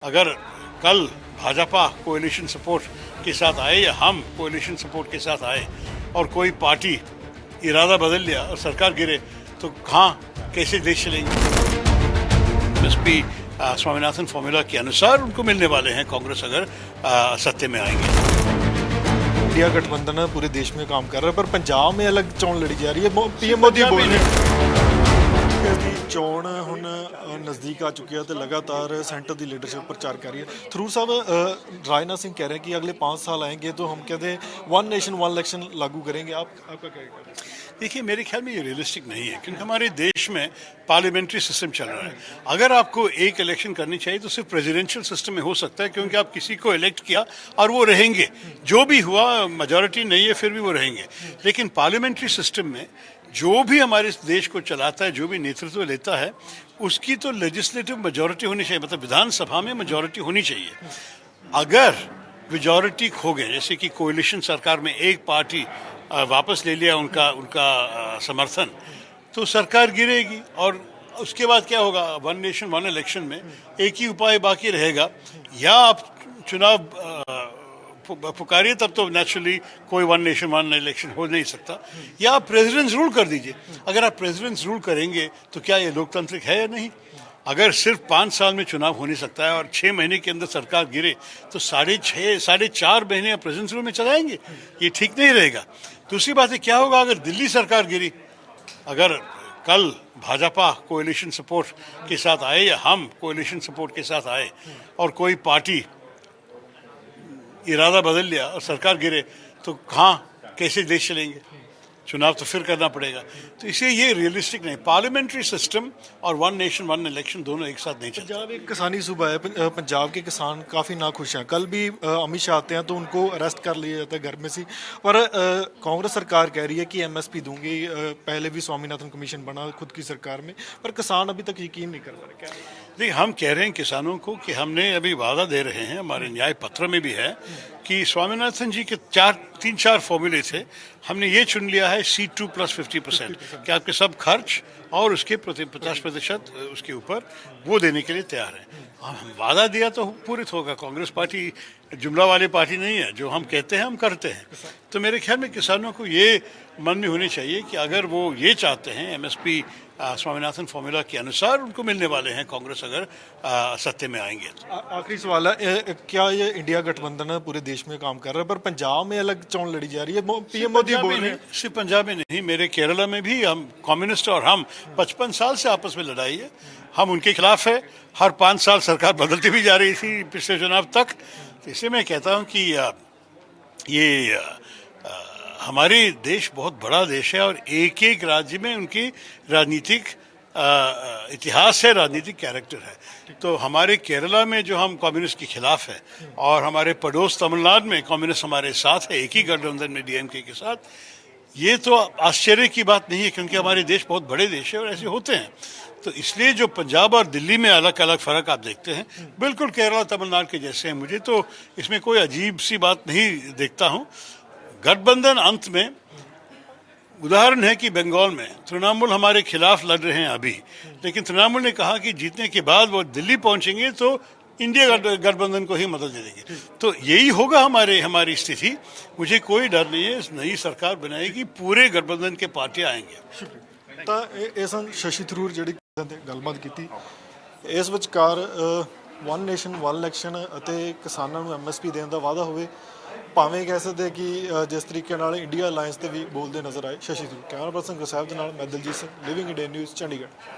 अगर कल Bhajpa coalition support के साथ आए या हम कोएलिशन सपोर्ट के साथ आए और कोई पार्टी इरादा बदल लिया और सरकार गिरे तो कहाँ कैसे देश चलेंगे। एमएसपी स्वामीनाथन फॉर्मूला के अनुसार उनको मिलने वाले हैं कांग्रेस अगर सत्ते में आएंगे। इंडिया गठबंधन पूरे देश में काम कर रहा है पर पंजाब में अलग चोन लड़ी जा रही है। पीएम मोदी बोल रहे हैं चोन हुण नज़दीक आ चुकी है तो लगातार सेंटर की लीडरशिप प्रचार कर रही है। थरूर साहब राजनाथ सिंह कह रहे हैं कि अगले 5 साल आएंगे तो हम कहते हैं 1 नेशन 1 इलेक्शन लागू करेंगे। आपका क्या कहना है? देखिए, मेरे ख्याल में ये रियलिस्टिक नहीं है क्योंकि हमारे देश में पार्लियामेंट्री सिस्टम चल रहा है। अगर आपको एक इलेक्शन करनी चाहिए तो सिर्फ प्रेसिडेंशियल सिस्टम में हो सकता है क्योंकि आप किसी को इलेक्ट किया और वो रहेंगे, जो भी हुआ मेजॉरिटी नहीं है फिर भी वो रहेंगे। लेकिन पार्लियामेंट्री सिस्टम में जो भी हमारे देश को चलाता है, जो भी नेतृत्व लेता है, उसकी तो लेजिस्लेटिव मेजॉरिटी होनी चाहिए, मतलब विधानसभा में मेजॉरिटी होनी चाहिए। अगर मेजॉरिटी खो गए, जैसे कि कोएलिशन सरकार में एक पार्टी वापस ले लिया उनका समर्थन, तो सरकार गिरेगी और उसके बाद क्या होगा? 1 नेशन 1 इलेक्शन में एक ही उपाय बाकी रहेगा, या आप चुनाव पुकारिए तब तो नेचुरली कोई 1 नेशन 1 इलेक्शन हो नहीं सकता, या आप प्रेसिडेंट्स रूल कर दीजिए। अगर आप प्रेसिडेंट्स रूल करेंगे तो क्या ये लोकतांत्रिक है या नहीं? अगर सिर्फ 5 साल में चुनाव हो नहीं सकता है और 6 महीने के अंदर सरकार गिरे तो 4.5 महीने प्रेसिडेंट्स रूल में चलाएंगे, ये ठीक नहीं रहेगा। दूसरी बात है, क्या होगा अगर दिल्ली सरकार गिरी? अगर कल भाजपा कोएलिशन सपोर्ट के साथ आए या हम कोएलिशन सपोर्ट के साथ आए और कोई पार्टी इरादा बदल लिया और सरकार गिरे तो कहाँ कैसे देश चलेंगे? चुनाव तो फिर करना पड़ेगा। तो इसलिए ये रियलिस्टिक नहीं। पार्लियामेंट्री सिस्टम और 1 नेशन 1 इलेक्शन दोनों एक साथ नहीं चलते। पंजाब एक किसानी सूबा है, पंजाब के किसान काफ़ी नाखुश हैं। कल भी अमित शाह आते हैं तो उनको अरेस्ट कर लिया जाता है घर में से। पर कांग्रेस सरकार कह रही है कि एमएसपी दूंगी। पहले भी स्वामीनाथन कमीशन बना खुद की सरकार में, पर किसान अभी तक यकीन नहीं कर पा रहे। क्या नहीं, हम कह रहे हैं किसानों को कि हमने अभी वादा दे रहे हैं, हमारे न्याय पत्र में भी है कि स्वामीनाथन जी के 3-4 फॉर्मूले थे, हमने ये चुन लिया है C2 + 50% कि आपके सब खर्च और उसके 50% उसके ऊपर वो देने के लिए तैयार हैं। हम वादा दिया तो पूरित होगा। कांग्रेस पार्टी जुमला वाली पार्टी नहीं है, जो हम कहते हैं हम करते हैं। तो मेरे ख्याल में किसानों को ये मन में होनी चाहिए कि अगर वो ये चाहते हैं एमएसपी स्वामीनाथन फॉर्मूला के अनुसार उनको मिलने वाले हैं कांग्रेस अगर सत्ते में आएंगे। आखिरी सवाल है, क्या ये इंडिया गठबंधन पूरे देश में काम कर रहा है पर पंजाब में अलग चोन लड़ी जा रही है? पीएम मोदी बोल रहे हैं सिर्फ पंजाब में नहीं, मेरे केरला में भी हम कम्युनिस्ट और हम 55 साल से आपस में लड़ाई है। हम उनके खिलाफ है। हर 5 साल सरकार बदलती भी जा रही थी पिछले चुनाव तक। तो इसलिए मैं कहता हूँ कि ये हमारे देश बहुत बड़ा देश है और एक एक राज्य में उनकी राजनीतिक इतिहास है, राजनीतिक कैरेक्टर है। तो हमारे केरला में जो हम कम्युनिस्ट के खिलाफ है और हमारे पड़ोस तमिलनाडु में कम्युनिस्ट हमारे साथ है, एक ही गठबंधन में डीएमके के साथ। ये तो आश्चर्य की बात नहीं है क्योंकि हमारे देश बहुत बड़े देश है और ऐसे होते हैं। तो इसलिए जो पंजाब और दिल्ली में अलग अलग फ़र्क आप देखते हैं, बिल्कुल केरला तमिलनाडु के जैसे हैं। मुझे तो इसमें कोई अजीब सी बात नहीं देखता हूँ। गठबंधन अंत में उदाहरण है कि बंगाल में तृणमूल हमारे खिलाफ लड़ रहे हैं अभी, लेकिन तृणमूल ने कहा कि जीतने के बाद वो दिल्ली पहुंचेंगे तो इंडिया गठबंधन को ही मदद दे देंगे। तो यही होगा हमारी स्थिति। मुझे कोई डर नहीं है। नई सरकार बनाएगी, पूरे गठबंधन के पार्टियां आएंगे। ਤਾਂ ਇਹ ਸਨ ਸ਼ਸ਼ੀ ਥਰੂਰ ਜਿਹੜੀ ਗੱਲਬਾਤ ਕੀਤੀ। ਇਸ ਵਿਚਕਾਰ 1 ਨੇਸ਼ਨ 1 ਇਲੈਕਸ਼ਨ ਅਤੇ ਕਿਸਾਨਾਂ ਨੂੰ ਐਮਐਸਪੀ ਦੇਣ ਦਾ ਵਾਅਦਾ ਹੋਵੇ, ਭਾਵੇਂ ਕਹਿ ਸਕਦੇ ਕਿ ਜਿਸ ਤਰੀਕੇ ਨਾਲ ਇੰਡੀਆ ਅਲਾਇੰਸ ਤੇ ਵੀ ਬੋਲਦੇ ਨਜ਼ਰ ਆਏ ਸ਼ਸ਼ੀ ਥਰੂਰ। ਕੈਮਰਾ ਪਰਸਨ ਗੁਰਸਾਹਿਬ ਦੇ ਨਾਲ ਮੈਂ Daljit Singh, Living India News, Chandigarh.